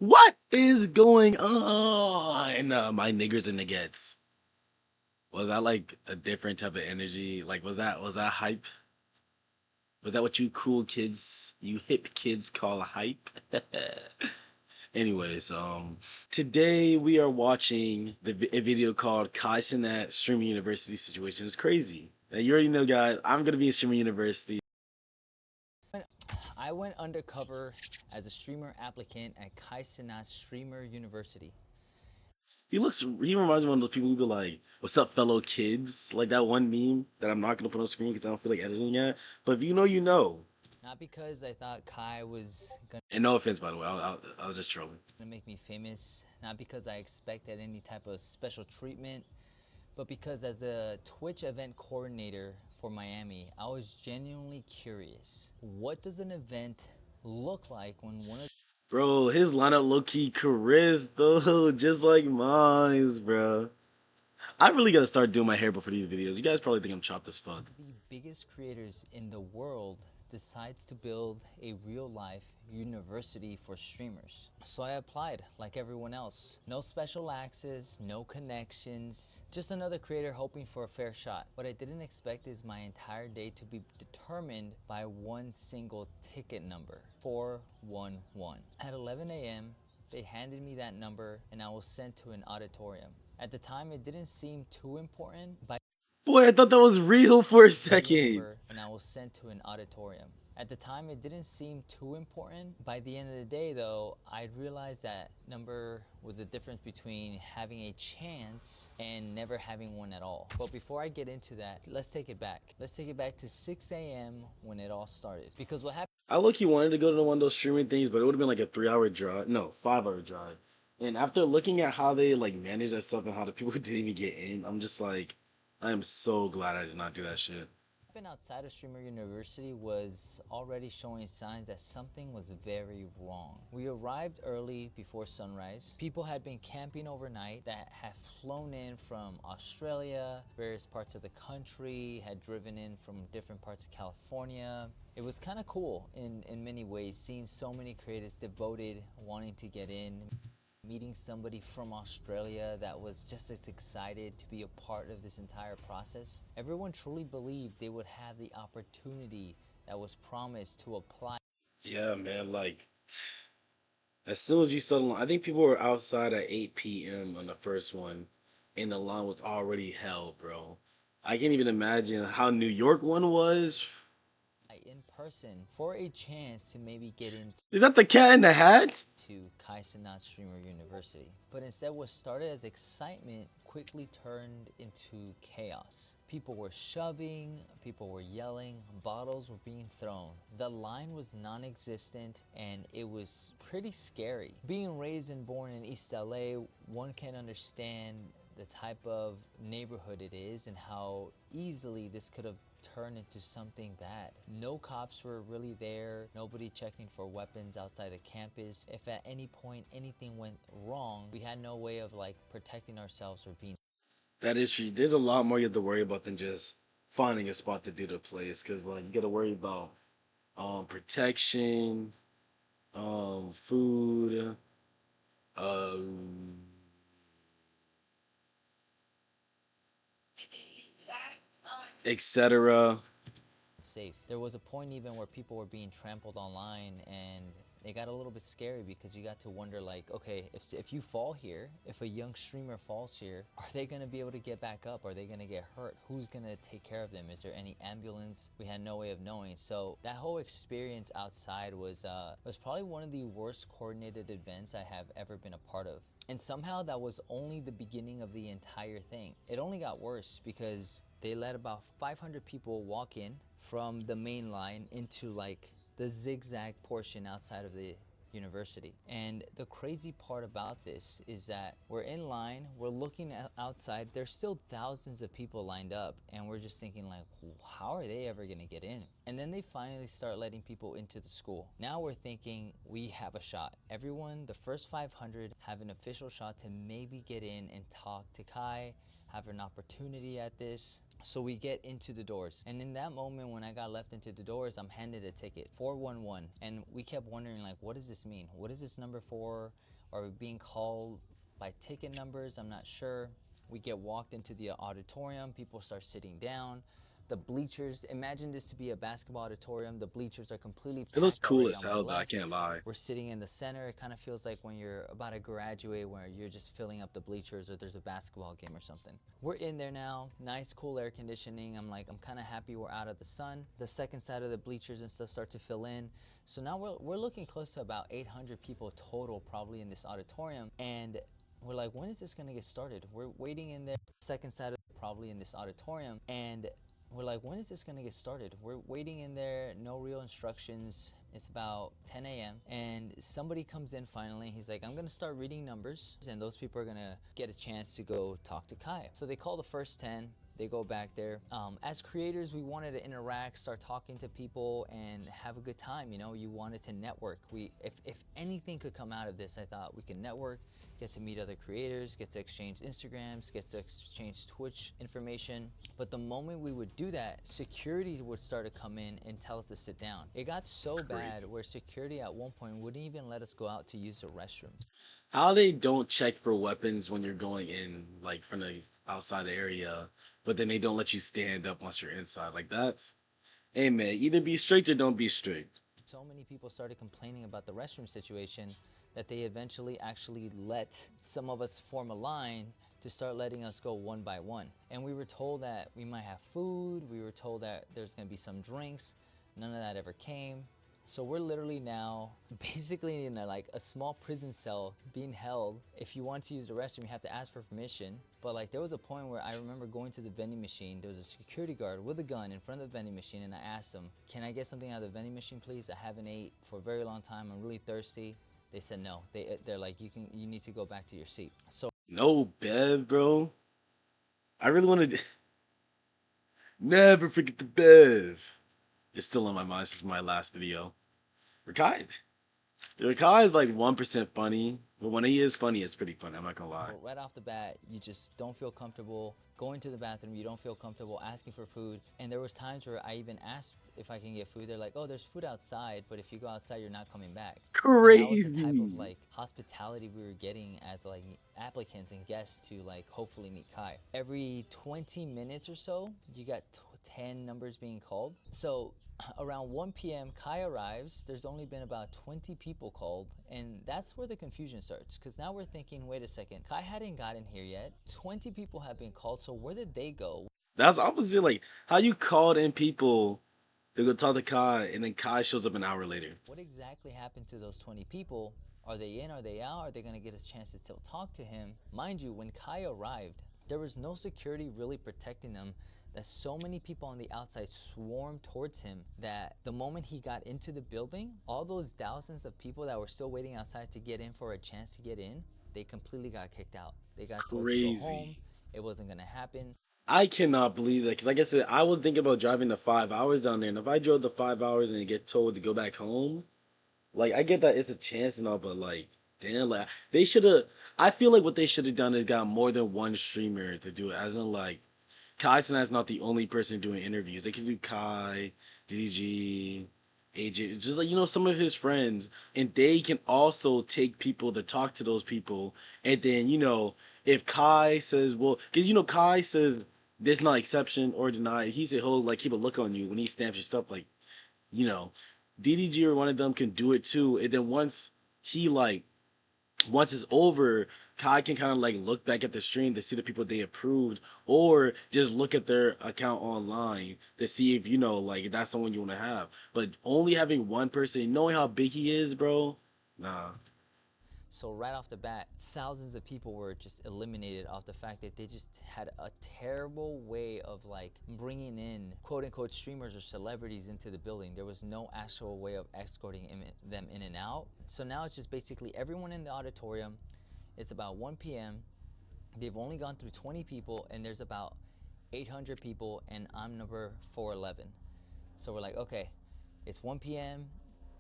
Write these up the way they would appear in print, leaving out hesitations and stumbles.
What is going on, my niggers and niggettes? Was that like a different type of energy? Like, was that hype? Was that what you cool kids, you hip kids call hype? Anyways, today we are watching a video called Kai Cenat Streaming University Situation. It's crazy. Now, you already know, guys. I'm gonna be in Streaming University. I went undercover as a streamer applicant at Cenat Streamer University. He reminds me of one of those people who be like, "What's up, fellow kids?" Like that one meme that I'm not gonna put on screen because I don't feel like editing it. But if you know, you know. Not because I thought Kai was And no offense, by the way, I was just trolling. gonna make me famous, not because I expected any type of special treatment, but because as a Twitch event coordinator for Miami, I was genuinely curious. What does an event look like when one of Bro, his lineup low key Chris though, just like mine's, bro. I really gotta start doing my hair before these videos. You guys probably think I'm chopped as fuck. the biggest creators in the world decides to build a real life university for streamers. So I applied like everyone else. No special access, no connections, just another creator hoping for a fair shot. What I didn't expect is my entire day to be determined by one single ticket number, 411. At 11 a.m., they handed me that number and I was sent to an auditorium. At the time, it didn't seem too important, but Boy, I thought that was real for a second. number and I was sent to an auditorium. At the time, it didn't seem too important. By the end of the day, though, I realized that number was the difference between having a chance and never having one at all. But before I get into that, let's take it back. Let's take it back to 6 a.m. when it all started. Because what happened I look, he wanted to go to one of those streaming things, but it would have been like a 3 hour drive. No, 5 hour drive. And after looking at how they like manage that stuff and how the people who didn't even get in, I'm just like, I am so glad I did not do that shit. outside of Streamer University was already showing signs that something was very wrong. We arrived early before sunrise. People had been camping overnight that had flown in from Australia, various parts of the country, had driven in from different parts of California. It was kind of cool in many ways, seeing so many creators devoted, wanting to get in, meeting somebody from Australia that was just as excited to be a part of this entire process. Everyone truly believed they would have the opportunity that was promised to apply. Yeah, man. Like, as soon as you saw the line, I think people were outside at 8 p.m. on the first one, and the line was already hell, bro. I can't even imagine how New York one was. In person for a chance to maybe get into Is that the cat in the hat? Cenat Streamer University. But instead, what started as excitement quickly turned into chaos. People were shoving, people were yelling, bottles were being thrown. The line was non-existent and it was pretty scary. Being raised and born in East LA, one can understand the type of neighborhood it is and how easily this could have turned into something bad. No cops were really there, nobody checking for weapons outside the campus. If at any point anything went wrong, we had no way of like protecting ourselves or being. That is true. There's a lot more you have to worry about than just finding a spot to do the plays, because like you got to worry about protection, food, um, etc. Safe. There was a point even where people were being trampled online and it got a little bit scary because you got to wonder like, okay, if you fall here, if a young streamer falls here, are they gonna be able to get back up? Are they gonna get hurt? Who's gonna take care of them? Is there any ambulance? We had no way of knowing. So that whole experience outside was probably one of the worst coordinated events I have ever been a part of. And somehow that was only the beginning of the entire thing. It only got worse because they let about 500 people walk in from the main line into like the zigzag portion outside of the university. And the crazy part about this is that we're in line, we're looking outside, there's still thousands of people lined up, and we're just thinking like, how are they ever gonna get in? And then they finally start letting people into the school. Now we're thinking we have a shot. Everyone, the first 500 have an official shot to maybe get in and talk to Kai, have an opportunity at this. So we get into the doors. And in that moment, when I got left into the doors, I'm handed a ticket, 411. And we kept wondering, like, what does this mean? What is this number for? Are we being called by ticket numbers? I'm not sure. We get walked into the auditorium. People start sitting down. The bleachers, imagine this to be a basketball auditorium. The bleachers are completely It looks packed cool already as on my hell though. I left. can't lie. We're sitting in the center. It kind of feels like when you're about to graduate, where you're just filling up the bleachers or there's a basketball game or something. We're in there now, nice cool air conditioning. I'm like, I'm kind of happy we're out of the sun. The second side of the bleachers and stuff start to fill in. So now we're looking close to about 800 people total probably in this auditorium. And we're like, when is this gonna get started? We're waiting in there, second side of probably in this auditorium. And we're like, when is this gonna get started? We're waiting in there, no real instructions. It's about 10 a.m. and somebody comes in finally. He's like, I'm gonna start reading numbers and those people are gonna get a chance to go talk to Kai. So they call the first 10. They go back there. As creators, we wanted to interact, start talking to people, and have a good time. You know, you wanted to network. If anything could come out of this, I thought we could network, get to meet other creators, get to exchange Instagrams, get to exchange Twitch information. But the moment we would do that, security would start to come in and tell us to sit down. It got so bad where security at one point wouldn't even let us go out to use the restroom. How they don't check for weapons when you're going in, like from the outside the area, but then they don't let you stand up once you're inside. Like that's, hey man, either be strict or don't be strict. So many people started complaining about the restroom situation that they eventually actually let some of us form a line to start letting us go one by one. And we were told that we might have food, we were told that there's gonna be some drinks. None of that ever came. So we're literally now basically in like a small prison cell being held. If you want to use the restroom, you have to ask for permission. But like there was a point where I remember going to the vending machine. There was a security guard with a gun in front of the vending machine, and I asked him, "Can I get something out of the vending machine, please? I haven't ate for a very long time. I'm really thirsty." They said no. They're like, you need to go back to your seat. So No Bev, bro. I really want to never forget the Bev. It's still on my mind since my last video. Rakai, Rakai is like 1% funny, but when he is funny, it's pretty funny. I'm not gonna lie. right off the bat, you just don't feel comfortable going to the bathroom. You don't feel comfortable asking for food. And there was times where I even asked if I can get food. They're like, "Oh, there's food outside, but if you go outside, you're not coming back." And that was the type of Crazy. like hospitality we were getting as like applicants and guests to like hopefully meet Kai. Every 20 minutes or so, you got 10 numbers being called. So around 1 p.m., Kai arrives. There's only been about 20 people called, and that's where the confusion starts. Because now we're thinking, wait a second, Kai hadn't gotten here yet. 20 people have been called, so where did they go? That's opposite. Like how you called in people to go talk to Kai, and then Kai shows up an hour later. What exactly happened to those 20 people? Are they in? Are they out? Are they going to get a chance to still talk to him? Mind you, when Kai arrived, there was no security really protecting them, that so many people on the outside swarmed towards him that the moment he got into the building, all those thousands of people that were still waiting outside to get in for a chance to get in, they completely got kicked out. They got told to go home. Crazy. It wasn't going to happen. I cannot believe that because, like I said, I was thinking about driving the 5 hours down there, and if I drove the 5 hours and get told to go back home, like I get that it's a chance and all, but like, damn, like they should have. I feel like what they should have done is got more than one streamer to do it. As in, like, Kai Cenat's not the only person doing interviews. They could do Kai, DDG, AJ, just like some of his friends, and they can also take people to talk to those people. And then if Kai says, well, because Kai says there's not exception or deny. He said he'll like keep a look on you when he stamps your stuff. Like you know, DDG or one of them can do it too. And then he like once it's over, Kai can kind of like look back at the stream to see the people they approved, or just look at their account online to see if like that's someone you want to have. But only having one person, knowing how big he is, bro, nah. So right off the bat, thousands of people were just eliminated off the fact that they just had a terrible way of like bringing in quote unquote streamers or celebrities into the building. There was no actual way of escorting them in and out. So now it's just basically everyone in the auditorium. It's about 1 p.m. They've only gone through 20 people and there's about 800 people and I'm number 411. So we're like, okay, it's 1 p.m.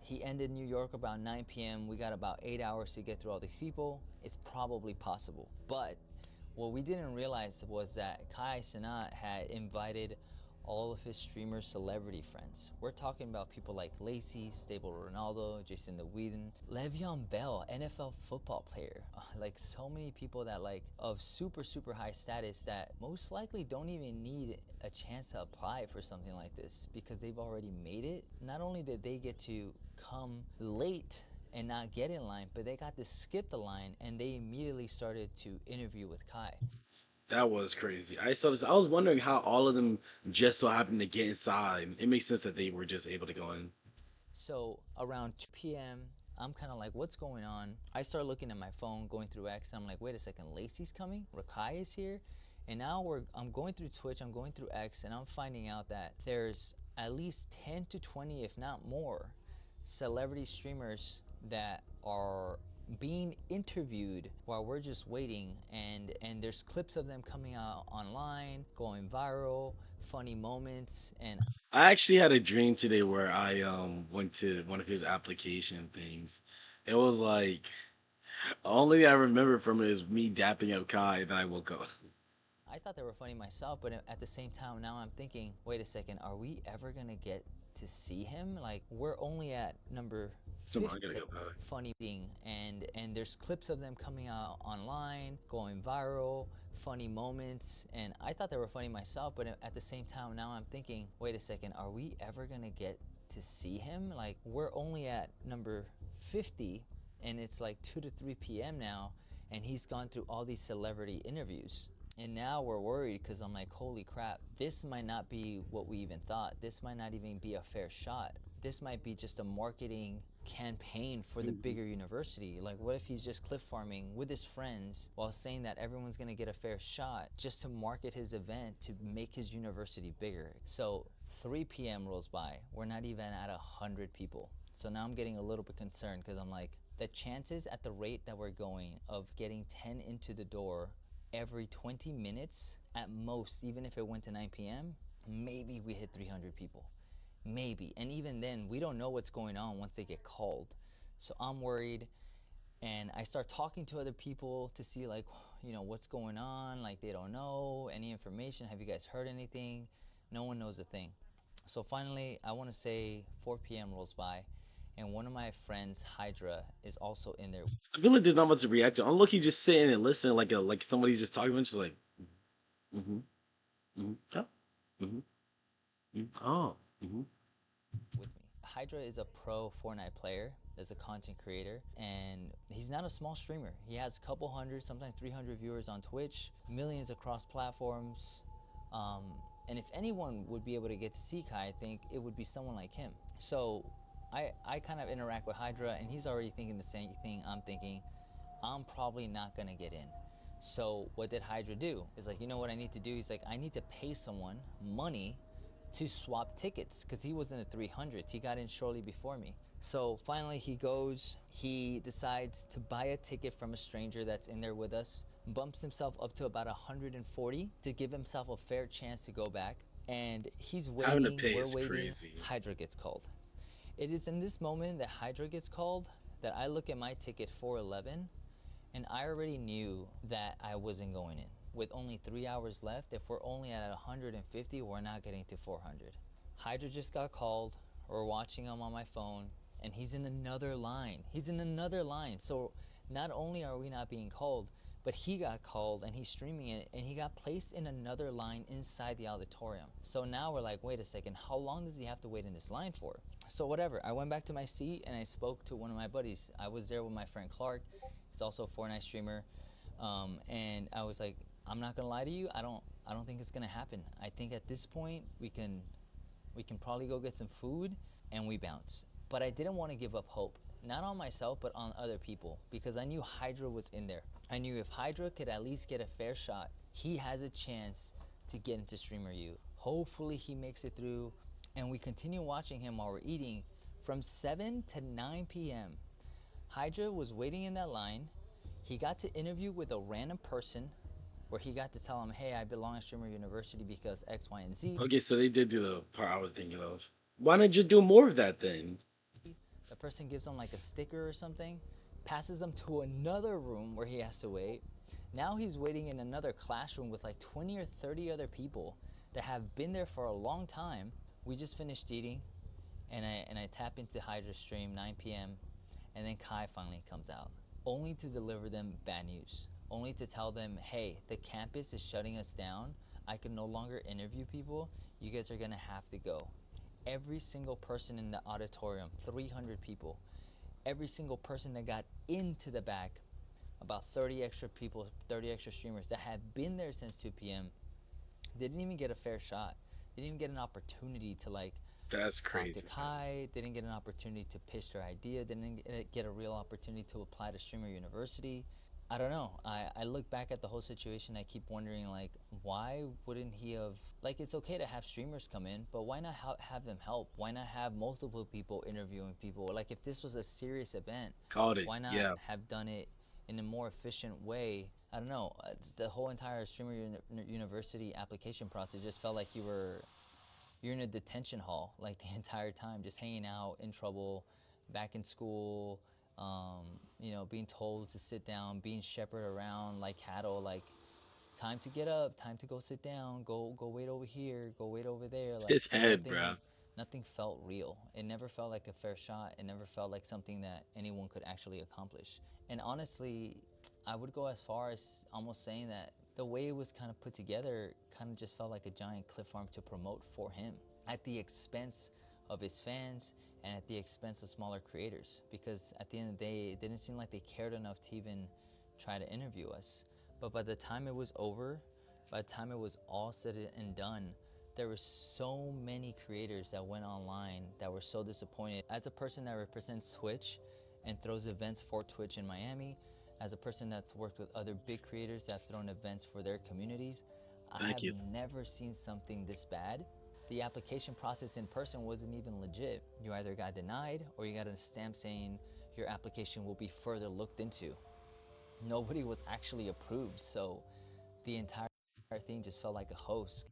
He ended New York about 9 p.m. We got about 8 hours to get through all these people. It's probably possible. But What we didn't realize was that Kai Cenat had invited all of his streamer celebrity friends. We're talking about people like Lacey, Stable Ronaldo, Jason the Whedon, Le'Veon Bell, NFL football player. Like so many people that like of super high status that most likely don't even need a chance to apply for something like this because they've already made it. Not only did they get to come late and not get in line, but they got to skip the line and they immediately started to interview with Kai. That was crazy. I saw this. I was wondering how all of them just so happened to get inside. It makes sense that they were just able to go in. So around 2 p.m., I'm kind of like, what's going on? I start looking at my phone, going through X, and I'm like, wait a second, Lacey's coming, Rakai is here, and now I'm going through Twitch, I'm going through X, and I'm finding out that there's at least 10 to 20, if not more, celebrity streamers that are being interviewed while we're just waiting, and there's clips of them coming out online, going viral, funny moments, and I actually had a dream today where I went to one of his application things. It was like only I remember from it is me dapping up Kai, and I woke up. I thought they were funny myself, but at the same time, now I'm thinking, wait a second, are we ever gonna get to see him? Like, we're only at number Come on, I 50 gotta go back. funny thing, and there's clips of them coming out online, going viral, funny moments, and I thought they were funny myself, but at the same time, now I'm thinking, wait a second, are we ever gonna get to see him? Like, we're only at number 50, and it's like 2 to 3 p.m. now, and he's gone through all these celebrity interviews. And now we're worried because I'm like, holy crap, this might not be what we even thought. This might not even be a fair shot. This might be just a marketing campaign for the bigger university. Like, what if he's just cliff farming with his friends while saying that everyone's gonna get a fair shot just to market his event to make his university bigger? So 3 p.m. rolls by. We're not even at 100 people. So now I'm getting a little bit concerned because I'm like, the chances at the rate that we're going of getting 10 into the door every 20 minutes at most, even if it went to 9 p.m., maybe we hit 300 people. Maybe. And even then, we don't know what's going on once they get called. So I'm worried. And I start talking to other people to see, like, you know, what's going on. Like, they don't know any information. Have you guys heard anything? No one knows a thing. So finally, I want to say 4 p.m. rolls by, and one of my friends, Hydra, is also in there. I feel like there's not much to react to. I'm lucky just sitting and listening like somebody's just talking. I'm just like, mm-hmm, mm-hmm, oh, mm-hmm, mm-hmm, oh, mm-hmm. With me. Hydra is a pro Fortnite player, is a content creator, and he's not a small streamer. He has a couple hundred, sometimes 300 viewers on Twitch, millions across platforms. Um, and if anyone would be able to get to see Kai, I think it would be someone like him. So I kind of interact with Hydra, and he's already thinking the same thing I'm thinking. I'm probably not gonna get in. So what did Hydra do? He's like, you know what I need to do? He's like, I need to pay someone money to swap tickets because he was in the 300s. He got in shortly before me. So finally he goes, he decides to buy a ticket from a stranger that's in there with us, bumps himself up to about 140 to give himself a fair chance to go back. And he's Having to waiting, pay we're is waiting, crazy. Hydra gets called. It is in this moment that Hydra gets called that I look at my ticket 411 and I already knew that I wasn't going in. With only 3 hours left, if we're only at 150, we're not getting to 400. Hydra just got called. We're watching him on my phone, and he's in another line. He's in another line. So not only are we not being called, but he got called and he's streaming it and he got placed in another line inside the auditorium. So now we're like, wait a second, how long does he have to wait in this line for? So whatever, I went back to my seat and I spoke to one of my buddies. I was there with my friend Clark. He's also a Fortnite streamer. And I was like, I'm not gonna lie to you, I don't think it's gonna happen. I think at this point we can probably go get some food and we bounce. But I didn't want to give up hope, not on myself, but on other people, because I knew Hydra was in there. I knew if Hydra could at least get a fair shot, he has a chance to get into Streamer U. Hopefully he makes it through, and we continue watching him while we're eating from 7 to 9 p.m. Hydra was waiting in that line. He got to interview with a random person where he got to tell him, hey, I belong at Streamer University because X, Y, and Z. Okay, so they did do the part I was thinking of. Why not just do more of that then? The person gives him like a sticker or something, passes him to another room where he has to wait. Now he's waiting in another classroom with like 20 or 30 other people that have been there for a long time. We just finished eating, and I tap into Hydra Stream 9 p.m. and then Kai finally comes out, only to deliver them bad news, only to tell them, hey, the campus is shutting us down. I can no longer interview people. You guys are gonna have to go. Every single person in the auditorium, 300 people, every single person that got into the back, about 30 extra people, 30 extra streamers that had been there since 2 p.m., they didn't even get a fair shot. They didn't even get an opportunity to like That's talk to crazy, man. Kai, didn't get an opportunity to pitch their idea, didn't get a real opportunity to apply to Streamer University. I don't know. I look back at the whole situation. I keep wondering, like, why wouldn't he have? Like, it's okay to have streamers come in, but why not have them help? Why not have multiple people interviewing people? Like, if this was a serious event, Called it. why not Yeah. have done it in a more efficient way? I don't know. The whole entire Streamer University application process just felt like you're in a detention hall like the entire time, just hanging out, in trouble, back in school, being told to sit down, being shepherded around like cattle, like time to get up, time to go sit down, go wait over here, go wait over there. Like His head, bro. nothing felt real. It never felt like a fair shot. It never felt like something that anyone could actually accomplish. And honestly, I would go as far as almost saying that the way it was kind of put together kind of just felt like a giant clip farm to promote for him at the expense of his fans and at the expense of smaller creators, because at the end of the day it didn't seem like they cared enough to even try to interview us. But by the time it was over, by the time it was all said and done, there were so many creators that went online that were so disappointed. As a person that represents Twitch and throws events for Twitch in Miami, as a person that's worked with other big creators that have thrown events for their communities, I Thank have you. never seen something this bad. The application process in person wasn't even legit. You either got denied or you got a stamp saying your application will be further looked into. Nobody was actually approved, so the entire thing just felt like a hoax.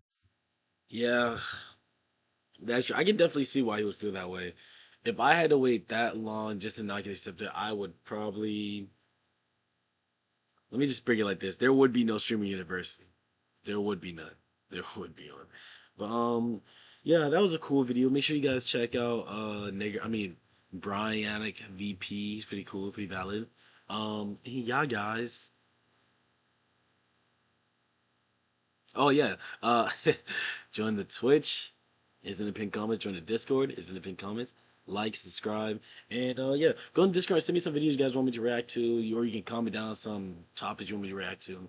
Yeah, that's true. I can definitely see why he would feel that way. If I had to wait that long just to not get accepted, I would probably. Let me just bring it like this: there would be no streaming university. There would be none. There would be one. But yeah, that was a cool video. Make sure you guys check out nigger. I mean, Brian Yannick VP. He's pretty cool, pretty valid. Yeah, guys. Oh yeah. Join the Twitch. Is in the pinned comments. Join the Discord. Is in the pinned comments. Like, subscribe, and yeah, go on Discord. Send me some videos you guys want me to react to, or you can comment down some topics you want me to react to.